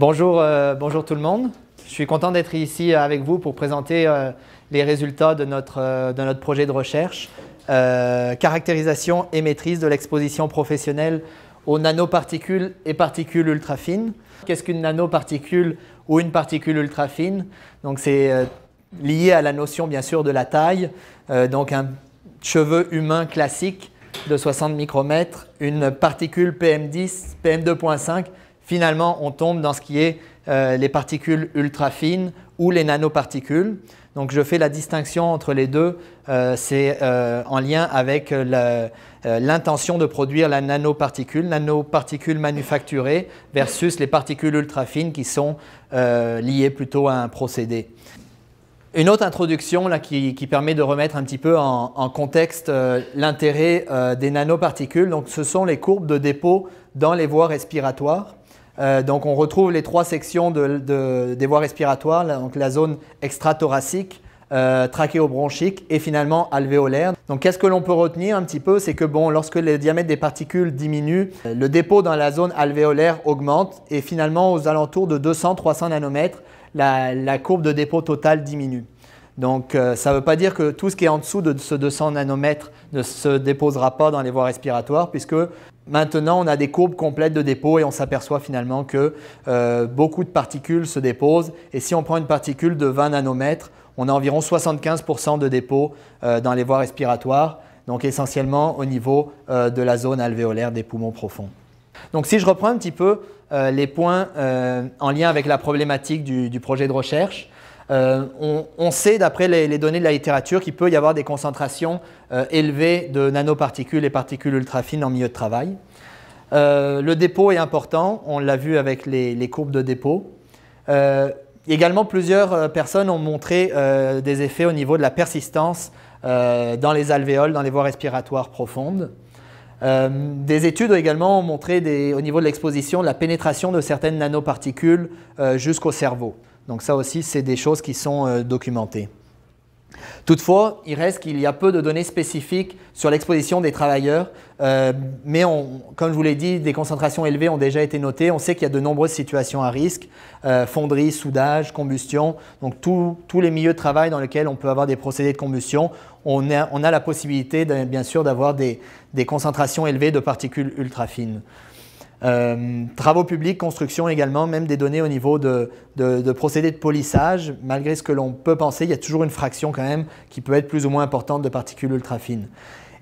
Bonjour tout le monde. Je suis content d'être ici avec vous pour présenter les résultats de notre projet de recherche, caractérisation et maîtrise de l'exposition professionnelle aux nanoparticules et particules ultra fines. Qu'est-ce qu'une nanoparticule ou une particule ultra fine? Donc c'est lié à la notion bien sûr de la taille. Donc un cheveu humain classique de 60 micromètres, une particule PM10, PM2.5, finalement on tombe dans ce qui est les particules ultra fines ou les nanoparticules. Donc je fais la distinction entre les deux, c'est en lien avec l'intention de produire la nanoparticule manufacturée versus les particules ultra fines qui sont liées plutôt à un procédé. Une autre introduction là, qui permet de remettre un petit peu en contexte l'intérêt des nanoparticules. Donc, ce sont les courbes de dépôt dans les voies respiratoires. Donc on retrouve les trois sections des voies respiratoires, donc la zone extrathoracique, trachéobronchique et finalement alvéolaire. Donc qu'est-ce que l'on peut retenir un petit peu? C'est que bon, lorsque le diamètre des particules diminue, le dépôt dans la zone alvéolaire augmente et finalement aux alentours de 200-300 nanomètres, la courbe de dépôt totale diminue. Donc ça ne veut pas dire que tout ce qui est en dessous de ce 200 nanomètres ne se déposera pas dans les voies respiratoires puisque maintenant on a des courbes complètes de dépôt et on s'aperçoit finalement que beaucoup de particules se déposent et si on prend une particule de 20 nanomètres, on a environ 75% de dépôt dans les voies respiratoires, donc essentiellement au niveau de la zone alvéolaire des poumons profonds. Donc si je reprends un petit peu les points en lien avec la problématique du projet de recherche, on sait d'après les données de la littérature qu'il peut y avoir des concentrations élevées de nanoparticules et particules ultra fines en milieu de travail. Le dépôt est important, on l'a vu avec les courbes de dépôt. Également, plusieurs personnes ont montré des effets au niveau de la persistance dans les alvéoles, dans les voies respiratoires profondes. Des études également ont montré au niveau de l'exposition la pénétration de certaines nanoparticules jusqu'au cerveau. Donc ça aussi, c'est des choses qui sont documentées. Toutefois, il reste qu'il y a peu de données spécifiques sur l'exposition des travailleurs, mais comme je vous l'ai dit, des concentrations élevées ont déjà été notées. On sait qu'il y a de nombreuses situations à risque, fonderie, soudage, combustion. Donc tous les milieux de travail dans lesquels on peut avoir des procédés de combustion, on a la possibilité bien sûr d'avoir des concentrations élevées de particules ultra fines. Travaux publics, construction également, même des données au niveau de procédés de polissage. Malgré ce que l'on peut penser, il y a toujours une fraction quand même qui peut être plus ou moins importante de particules ultra fines.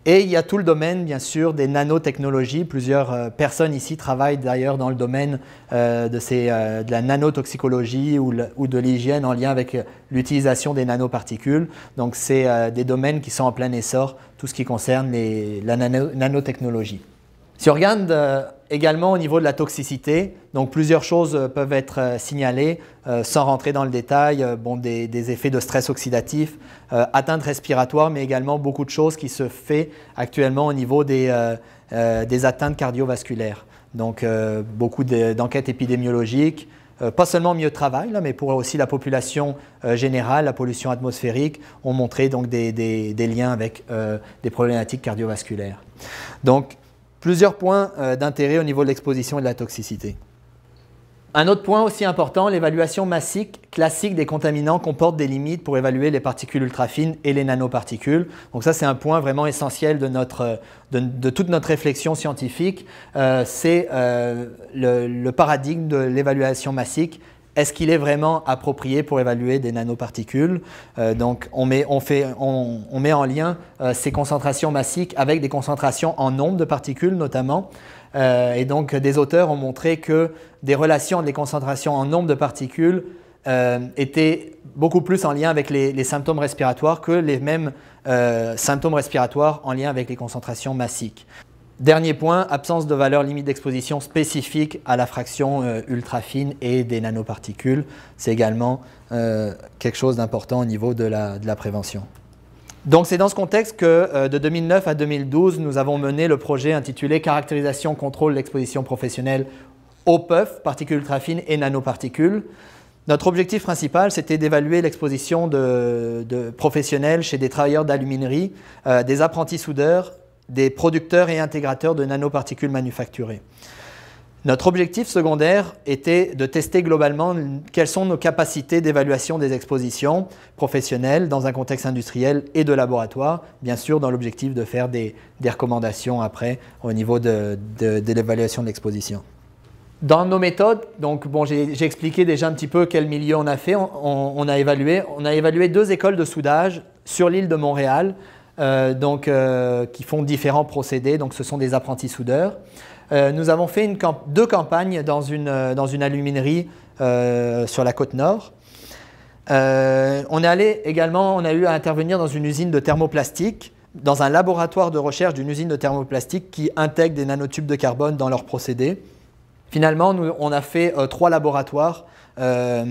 Et il y a tout le domaine, bien sûr, des nanotechnologies. Plusieurs personnes ici travaillent d'ailleurs dans le domaine de la nanotoxicologie ou de l'hygiène en lien avec l'utilisation des nanoparticules. Donc c'est des domaines qui sont en plein essor, tout ce qui concerne la nanotechnologie. Si on regarde également au niveau de la toxicité, donc plusieurs choses peuvent être signalées sans rentrer dans le détail, des effets de stress oxydatif, atteintes respiratoires, mais également beaucoup de choses qui se font actuellement au niveau des atteintes cardiovasculaires. Donc beaucoup d'enquêtes épidémiologiques, pas seulement au milieu de travail, là, mais pour aussi la population générale, la pollution atmosphérique, ont montré donc des liens avec des problématiques cardiovasculaires. Donc, plusieurs points d'intérêt au niveau de l'exposition et de la toxicité. Un autre point aussi important, l'évaluation massique classique des contaminants comporte des limites pour évaluer les particules ultra fines et les nanoparticules. Donc ça, c'est un point vraiment essentiel de toute notre réflexion scientifique. C'est le paradigme de l'évaluation massique. Est-ce qu'il est vraiment approprié pour évaluer des nanoparticules? Donc on met en lien ces concentrations massiques avec des concentrations en nombre de particules notamment. Et donc des auteurs ont montré que des relations entre les concentrations en nombre de particules étaient beaucoup plus en lien avec les symptômes respiratoires que les mêmes symptômes respiratoires en lien avec les concentrations massiques. Dernier point, absence de valeur limite d'exposition spécifique à la fraction ultra fine et des nanoparticules. C'est également quelque chose d'important au niveau de la prévention. Donc c'est dans ce contexte que de 2009 à 2012, nous avons mené le projet intitulé « Caractérisation, contrôle de l'exposition professionnelle aux puffs, particules ultra fines et nanoparticules ». Notre objectif principal, c'était d'évaluer l'exposition de professionnels chez des travailleurs d'aluminerie, des apprentis soudeurs, des producteurs et intégrateurs de nanoparticules manufacturées. Notre objectif secondaire était de tester globalement quelles sont nos capacités d'évaluation des expositions professionnelles dans un contexte industriel et de laboratoire, bien sûr dans l'objectif de faire des recommandations après au niveau de l'évaluation de l'exposition. Dans nos méthodes, donc bon, j'ai expliqué déjà un petit peu quel milieu on a fait. On a évalué 2 écoles de soudage sur l'île de Montréal, qui font différents procédés. Donc, ce sont des apprentis soudeurs. Nous avons fait 2 campagnes dans une aluminerie sur la côte nord. On a eu à intervenir dans une usine de thermoplastique, dans un laboratoire de recherche d'une usine de thermoplastique qui intègre des nanotubes de carbone dans leurs procédés. Finalement, on a fait 3 laboratoires, à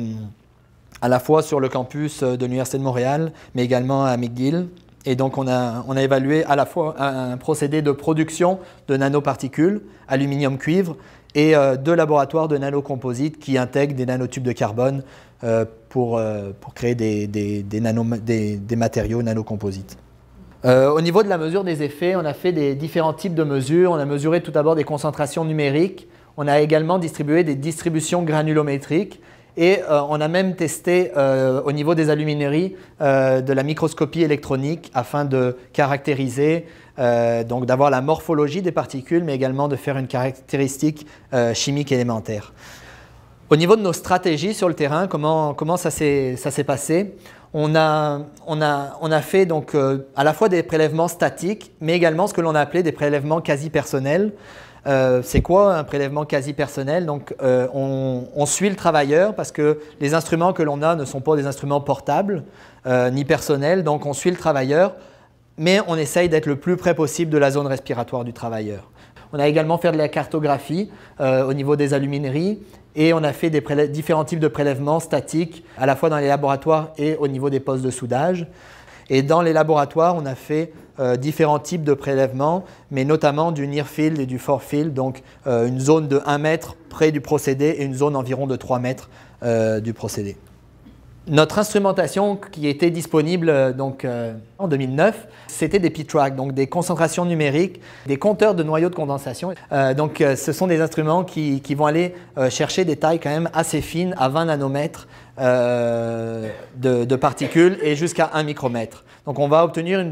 la fois sur le campus de l'Université de Montréal, mais également à McGill. Et donc, on a évalué à la fois un procédé de production de nanoparticules, aluminium-cuivre, et 2 laboratoires de nanocomposites qui intègrent des nanotubes de carbone pour créer des matériaux nanocomposites. Au niveau de la mesure des effets, on a fait des différents types de mesures. On a mesuré tout d'abord des concentrations numériques. On a également distribué des distributions granulométriques et on a même testé au niveau des alumineries de la microscopie électronique afin de caractériser, donc d'avoir la morphologie des particules, mais également de faire une caractéristique chimique élémentaire. Au niveau de nos stratégies sur le terrain, comment ça s'est passé? On a fait donc, à la fois des prélèvements statiques, mais également ce que l'on a appelé des prélèvements quasi-personnels. C'est quoi un prélèvement quasi-personnel? Donc, on suit le travailleur parce que les instruments que l'on a ne sont pas des instruments portables ni personnels. Donc, on suit le travailleur, mais on essaye d'être le plus près possible de la zone respiratoire du travailleur. On a également fait de la cartographie au niveau des alumineries et on a fait différents types de prélèvements statiques à la fois dans les laboratoires et au niveau des postes de soudage. Et dans les laboratoires, on a fait différents types de prélèvements, mais notamment du near field et du far field, donc une zone de 1 mètre près du procédé et une zone environ de 3 mètres du procédé. Notre instrumentation qui était disponible en 2009, c'était des P-Track, donc des concentrations numériques, des compteurs de noyaux de condensation. Ce sont des instruments qui vont aller chercher des tailles quand même assez fines, à 20 nanomètres de particules et jusqu'à 1 micromètre. Donc on va obtenir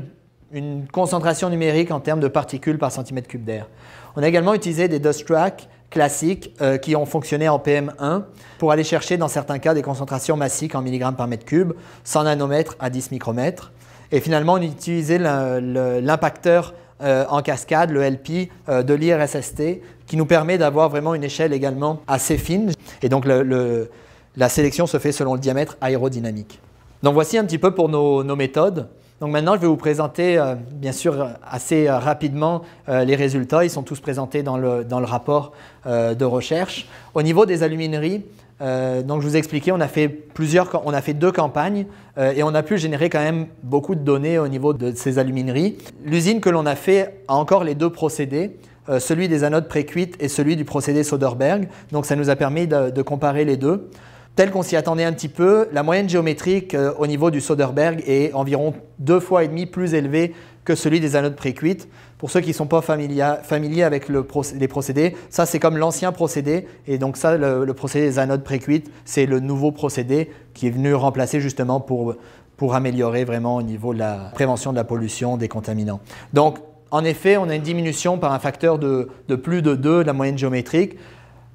une concentration numérique en termes de particules par centimètre cube d'air. On a également utilisé des dust tracks classiques qui ont fonctionné en PM1 pour aller chercher dans certains cas des concentrations massiques en milligrammes par mètre cube, 100 nanomètres à 10 micromètres. Et finalement, on utilisait l'impacteur en cascade, le LP de l'IRSST, qui nous permet d'avoir vraiment une échelle également assez fine. Et donc la sélection se fait selon le diamètre aérodynamique. Donc voici un petit peu pour nos méthodes. Donc maintenant, je vais vous présenter, bien sûr, assez rapidement les résultats. Ils sont tous présentés dans le rapport de recherche. Au niveau des alumineries, donc je vous ai expliqué, on a fait 2 campagnes et on a pu générer quand même beaucoup de données au niveau de ces alumineries. L'usine que l'on a fait a encore les 2 procédés, celui des anodes précuites et celui du procédé Soderberg. Donc ça nous a permis de comparer les 2. Tel qu'on s'y attendait un petit peu, la moyenne géométrique au niveau du Soderberg est environ 2,5 fois plus élevée que celui des anodes précuites. Pour ceux qui ne sont pas familiers avec les procédés, ça c'est comme l'ancien procédé. Et donc ça, le procédé des anodes précuites, c'est le nouveau procédé qui est venu remplacer justement pour améliorer vraiment au niveau de la prévention de la pollution, des contaminants. Donc en effet, on a une diminution par un facteur de plus de 2 de la moyenne géométrique.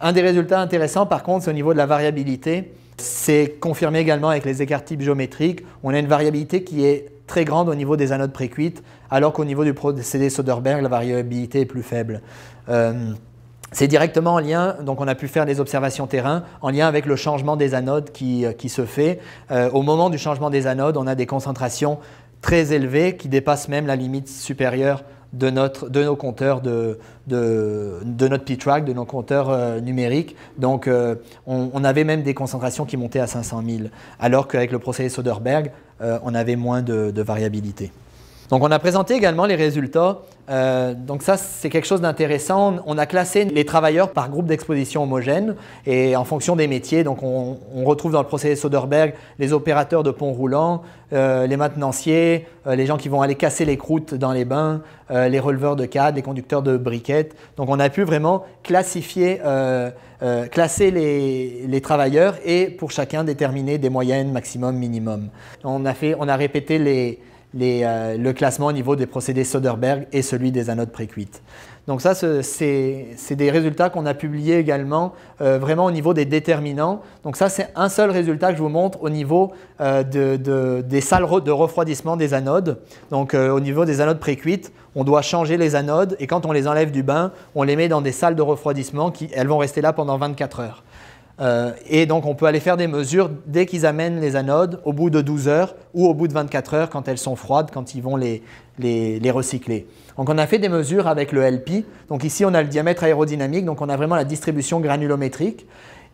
Un des résultats intéressants, par contre, c'est au niveau de la variabilité. C'est confirmé également avec les écarts-types géométriques. On a une variabilité qui est très grande au niveau des anodes précuites, alors qu'au niveau du procédé Soderberg, la variabilité est plus faible. C'est directement en lien, donc on a pu faire des observations terrain, en lien avec le changement des anodes qui se fait. Au moment du changement des anodes, on a des concentrations très élevées qui dépassent même la limite supérieure de nos compteurs de notre P-Track, de nos compteurs numériques. Donc, on avait même des concentrations qui montaient à 500 000, alors qu'avec le procédé Soderberg, on avait moins de variabilité. Donc on a présenté également les résultats. Donc ça, c'est quelque chose d'intéressant. On a classé les travailleurs par groupe d'exposition homogène et en fonction des métiers. Donc on retrouve dans le procédé Soderberg les opérateurs de pont roulant, les maintenanciers, les gens qui vont aller casser les croûtes dans les bains, les releveurs de cadres, les conducteurs de briquettes. Donc on a pu vraiment classifier, classer les travailleurs et pour chacun déterminer des moyennes, maximum, minimum. On a répété le classement au niveau des procédés Soderberg et celui des anodes précuites. Donc ça, c'est des résultats qu'on a publiés également vraiment au niveau des déterminants. Donc ça, c'est un seul résultat que je vous montre au niveau des salles de refroidissement des anodes. Donc au niveau des anodes précuites, on doit changer les anodes et quand on les enlève du bain, on les met dans des salles de refroidissement elles vont rester là pendant 24 heures. Et donc on peut aller faire des mesures dès qu'ils amènent les anodes au bout de 12 heures ou au bout de 24 heures quand elles sont froides, quand ils vont les recycler. Donc on a fait des mesures avec le LP. Donc ici on a le diamètre aérodynamique, donc on a vraiment la distribution granulométrique.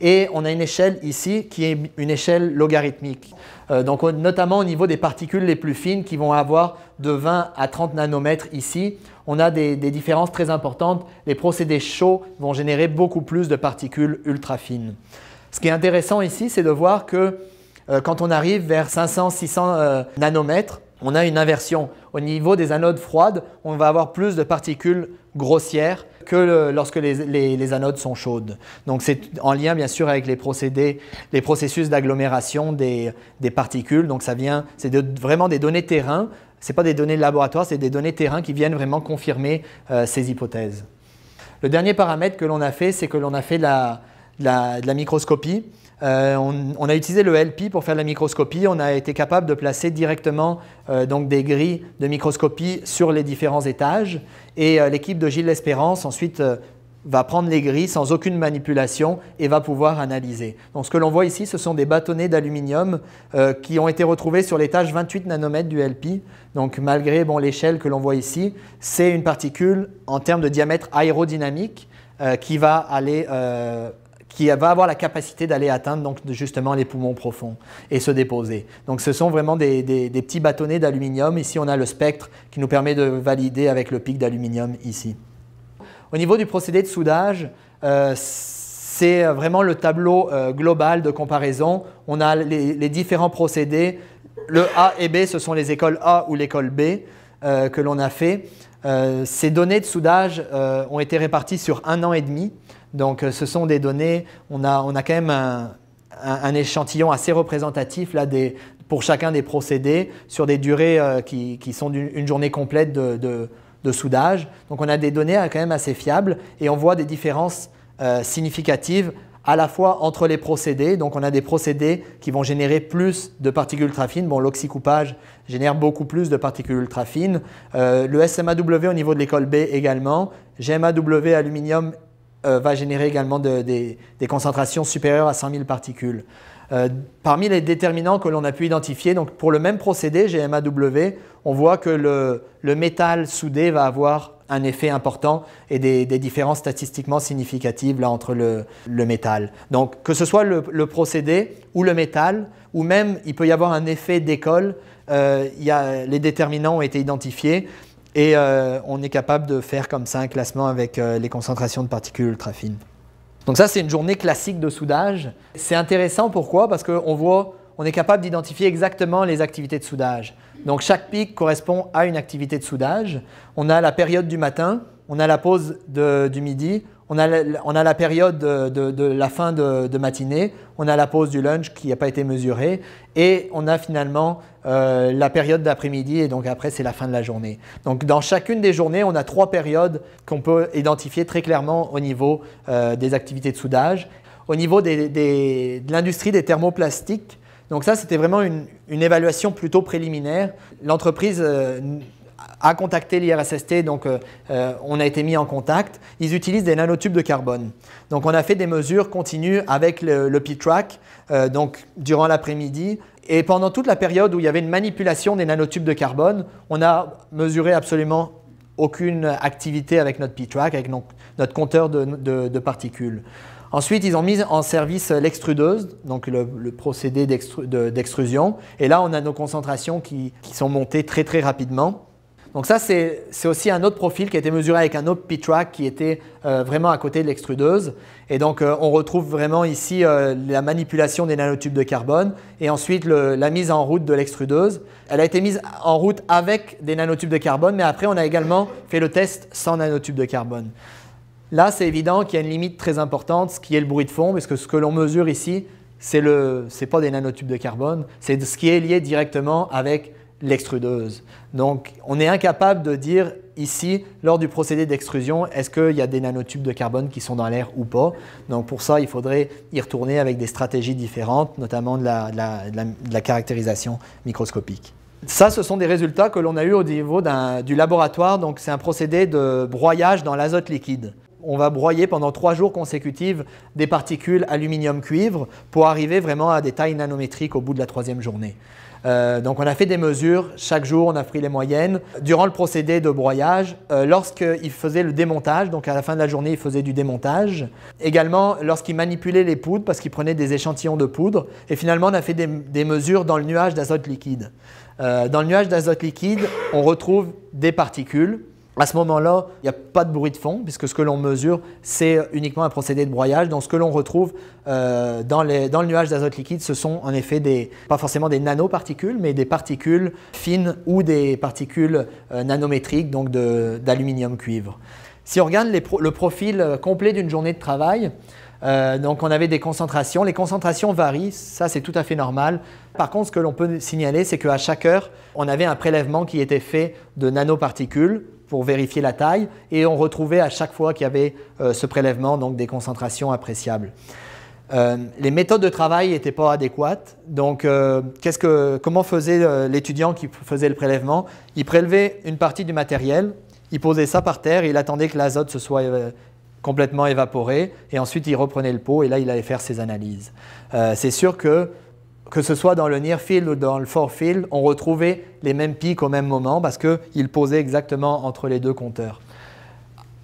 Et on a une échelle ici qui est une échelle logarithmique. Donc notamment au niveau des particules les plus fines qui vont avoir de 20 à 30 nanomètres ici, on a des différences très importantes. Les procédés chauds vont générer beaucoup plus de particules ultra fines. Ce qui est intéressant ici, c'est de voir que quand on arrive vers 500-600 nanomètres, on a une inversion. Au niveau des anodes froides, on va avoir plus de particules grossières que lorsque les anodes sont chaudes. Donc c'est en lien bien sûr avec les processus d'agglomération des particules. Donc c'est vraiment des données terrain. Ce n'est pas des données de laboratoire, c'est des données terrain qui viennent vraiment confirmer ces hypothèses. Le dernier paramètre que l'on a fait, c'est que l'on a fait de la microscopie. On a utilisé le LP pour faire de la microscopie. On a été capable de placer directement donc des grilles de microscopie sur les différents étages. Et l'équipe de Gilles L'Espérance ensuite va prendre les grilles sans aucune manipulation et va pouvoir analyser. Donc ce que l'on voit ici, ce sont des bâtonnets d'aluminium qui ont été retrouvés sur l'étage 28 nanomètres du LP. Donc malgré l'échelle que l'on voit ici, c'est une particule en termes de diamètre aérodynamique qui va avoir la capacité d'aller atteindre donc, justement les poumons profonds et se déposer. Donc ce sont vraiment des petits bâtonnets d'aluminium. Ici, on a le spectre qui nous permet de valider avec le pic d'aluminium ici. Au niveau du procédé de soudage, c'est vraiment le tableau global de comparaison. On a les différents procédés. Le A et B, ce sont les écoles A ou l'école B que l'on a fait. Ces données de soudage ont été réparties sur 1 an et demi. Donc ce sont des données, on a quand même un échantillon assez représentatif là, pour chacun des procédés sur des durées qui sont d'une journée complète de soudage. Donc on a des données quand même assez fiables et on voit des différences significatives à la fois entre les procédés. Donc on a des procédés qui vont générer plus de particules ultra fines. Bon, l'oxycoupage génère beaucoup plus de particules ultra fines. Le SMAW au niveau de l'école B également. GMAW aluminium va générer également des concentrations supérieures à 100 000 particules. Parmi les déterminants que l'on a pu identifier, donc pour le même procédé, GMAW, on voit que le métal soudé va avoir un effet important et des différences statistiquement significatives là, entre le métal. Donc que ce soit le procédé ou le métal, ou même il peut y avoir un effet d'école, les déterminants ont été identifiés. Et on est capable de faire comme ça un classement avec les concentrations de particules ultra fines. Donc ça, c'est une journée classique de soudage. C'est intéressant, pourquoi? Parce qu'on est capable d'identifier exactement les activités de soudage. Donc chaque pic correspond à une activité de soudage. On a la période du matin, on a la pause du midi, on a la période de la fin de matinée, on a la pause du lunch qui n'a pas été mesurée et on a finalement la période d'après-midi et donc après c'est la fin de la journée. Donc dans chacune des journées, on a 3 périodes qu'on peut identifier très clairement au niveau des activités de soudage. Au niveau de l'industrie des thermoplastiques, donc ça c'était vraiment une évaluation plutôt préliminaire. L'entreprise a contacté l'IRSST, donc on a été mis en contact. Ils utilisent des nanotubes de carbone. Donc on a fait des mesures continues avec le P-Track donc durant l'après-midi. Et pendant toute la période où il y avait une manipulation des nanotubes de carbone, on a mesuré absolument aucune activité avec notre P-Track, avec notre compteur de particules. Ensuite, ils ont mis en service l'extrudeuse, donc le procédé d'extrusion. Et là, on a nos concentrations qui sont montées très très rapidement. Donc ça, c'est aussi un autre profil qui a été mesuré avec un autre P-track qui était vraiment à côté de l'extrudeuse. Et donc, on retrouve vraiment ici la manipulation des nanotubes de carbone et ensuite la mise en route de l'extrudeuse. Elle a été mise en route avec des nanotubes de carbone, mais après, on a également fait le test sans nanotubes de carbone. Là, c'est évident qu'il y a une limite très importante, ce qui est le bruit de fond, parce que ce que l'on mesure ici, c'est pas des nanotubes de carbone, c'est ce qui est lié directement avec l'extrudeuse. Donc, on est incapable de dire ici, lors du procédé d'extrusion, est-ce qu'il y a des nanotubes de carbone qui sont dans l'air ou pas. Donc, pour ça, il faudrait y retourner avec des stratégies différentes, notamment de la caractérisation microscopique. Ça, ce sont des résultats que l'on a eus au niveau du laboratoire. Donc, c'est un procédé de broyage dans l'azote liquide. On va broyer pendant 3 jours consécutifs des particules aluminium-cuivre pour arriver vraiment à des tailles nanométriques au bout de la 3e journée. Donc on a fait des mesures, chaque jour on a pris les moyennes. Durant le procédé de broyage, lorsqu'il faisait le démontage, donc à la fin de la journée il faisait du démontage. Également lorsqu'il manipulait les poudres, parce qu'il prenait des échantillons de poudre. Et finalement on a fait des mesures dans le nuage d'azote liquide. Dans le nuage d'azote liquide, on retrouve des particules. À ce moment-là, il n'y a pas de bruit de fond, puisque ce que l'on mesure, c'est uniquement un procédé de broyage. Donc, ce que l'on retrouve dans le nuage d'azote liquide, ce sont en effet pas forcément des nanoparticules, mais des particules fines ou des particules nanométriques, donc d'aluminium-cuivre. Si on regarde le profil complet d'une journée de travail, donc on avait des concentrations. Les concentrations varient, ça c'est tout à fait normal. Par contre, ce que l'on peut signaler, c'est qu'à chaque heure, on avait un prélèvement qui était fait de nanoparticules pour vérifier la taille, et on retrouvait à chaque fois qu'il y avait ce prélèvement donc des concentrations appréciables. Les méthodes de travail n'étaient pas adéquates, donc comment faisait l'étudiant qui faisait le prélèvement? Il prélevait une partie du matériel, il posait ça par terre, et il attendait que l'azote se soit complètement évaporé, et ensuite il reprenait le pot, et là il allait faire ses analyses. C'est sûr que ce soit dans le near field ou dans le far field, on retrouvait les mêmes pics au même moment parce qu'il posait exactement entre les deux compteurs.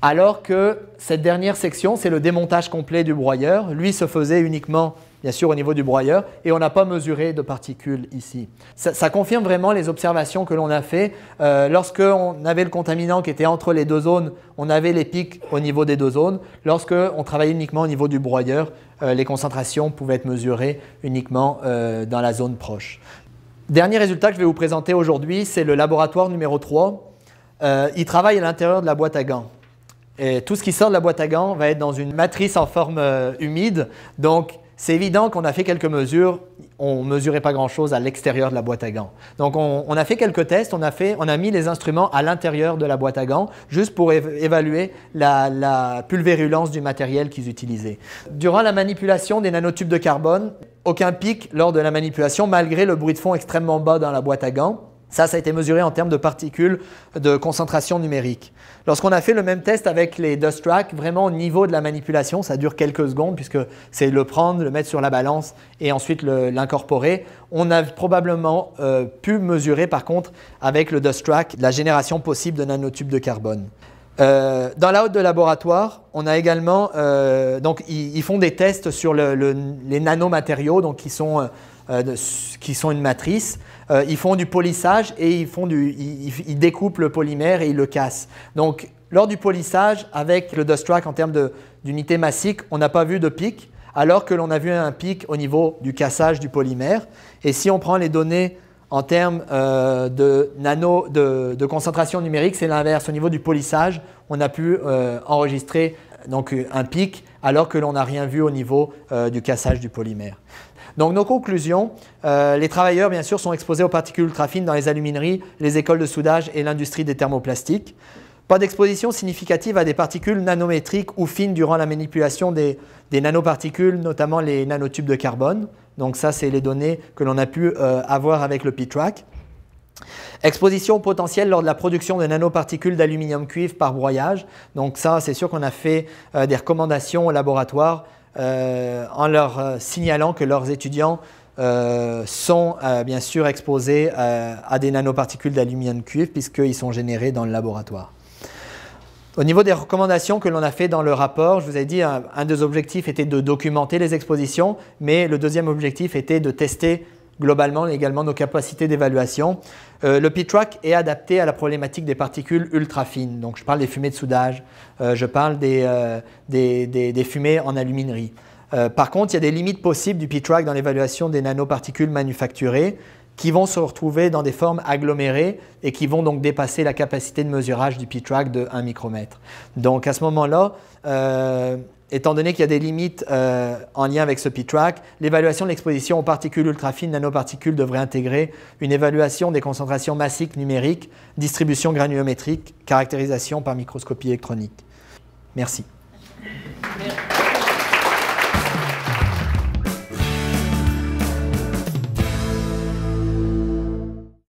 Alors que cette dernière section, c'est le démontage complet du broyeur. Lui se faisait uniquement, bien sûr, au niveau du broyeur, et on n'a pas mesuré de particules ici. Ça confirme vraiment les observations que l'on a fait. Lorsqu'on avait le contaminant qui était entre les deux zones, on avait les pics au niveau des deux zones. Lorsqu'on travaillait uniquement au niveau du broyeur, les concentrations pouvaient être mesurées uniquement dans la zone proche. Dernier résultat que je vais vous présenter aujourd'hui, c'est le laboratoire numéro 3. Il travaille à l'intérieur de la boîte à gants. Et tout ce qui sort de la boîte à gants va être dans une matrice en forme humide. Donc, c'est évident qu'on a fait quelques mesures. On ne mesurait pas grand-chose à l'extérieur de la boîte à gants. Donc, on a fait quelques tests. On a mis les instruments à l'intérieur de la boîte à gants juste pour évaluer la pulvérulence du matériel qu'ils utilisaient. Durant la manipulation des nanotubes de carbone, aucun pic lors de la manipulation malgré le bruit de fond extrêmement bas dans la boîte à gants. Ça a été mesuré en termes de particules de concentration numérique. Lorsqu'on a fait le même test avec les dust tracks, vraiment au niveau de la manipulation, ça dure quelques secondes puisque c'est le prendre, le mettre sur la balance et ensuite l'incorporer. On a probablement pu mesurer par contre avec le dust track la génération possible de nanotubes de carbone. Dans la haute de laboratoire, on a également, donc ils font des tests sur les nanomatériaux, donc qui sont une matrice. Ils font du polissage et ils découpent le polymère et ils le cassent. Donc, lors du polissage, avec le dust track en termes d'unité massique, on n'a pas vu de pic, alors que l'on a vu un pic au niveau du cassage du polymère. Et si on prend les données en termes de concentration numérique, c'est l'inverse. Au niveau du polissage, on a pu enregistrer donc, un pic, alors que l'on n'a rien vu au niveau du cassage du polymère. Donc nos conclusions, les travailleurs bien sûr sont exposés aux particules ultra-fines dans les alumineries, les écoles de soudage et l'industrie des thermoplastiques. Pas d'exposition significative à des particules nanométriques ou fines durant la manipulation des nanoparticules, notamment les nanotubes de carbone. Donc ça, c'est les données que l'on a pu avoir avec le P-track. Exposition potentielle lors de la production de nanoparticules d'aluminium-cuivre par broyage. Donc ça, c'est sûr qu'on a fait des recommandations au laboratoire en leur signalant que leurs étudiants sont bien sûr exposés à des nanoparticules d'aluminium-cuivre puisqu'ils sont générés dans le laboratoire. Au niveau des recommandations que l'on a fait dans le rapport, je vous ai dit un des objectifs était de documenter les expositions, mais le deuxième objectif était de tester globalement également nos capacités d'évaluation. Le PTRAC est adapté à la problématique des particules ultra fines. Donc, je parle des fumées de soudage, je parle des fumées en aluminerie. Par contre, il y a des limites possibles du PTRAC dans l'évaluation des nanoparticules manufacturées qui vont se retrouver dans des formes agglomérées et qui vont donc dépasser la capacité de mesurage du PTRAC de 1 micromètre. Donc, à ce moment-là, étant donné qu'il y a des limites en lien avec ce PTRAC, l'évaluation de l'exposition aux particules ultra-fines nanoparticules devrait intégrer une évaluation des concentrations massiques numériques, distribution granulométrique, caractérisation par microscopie électronique. Merci.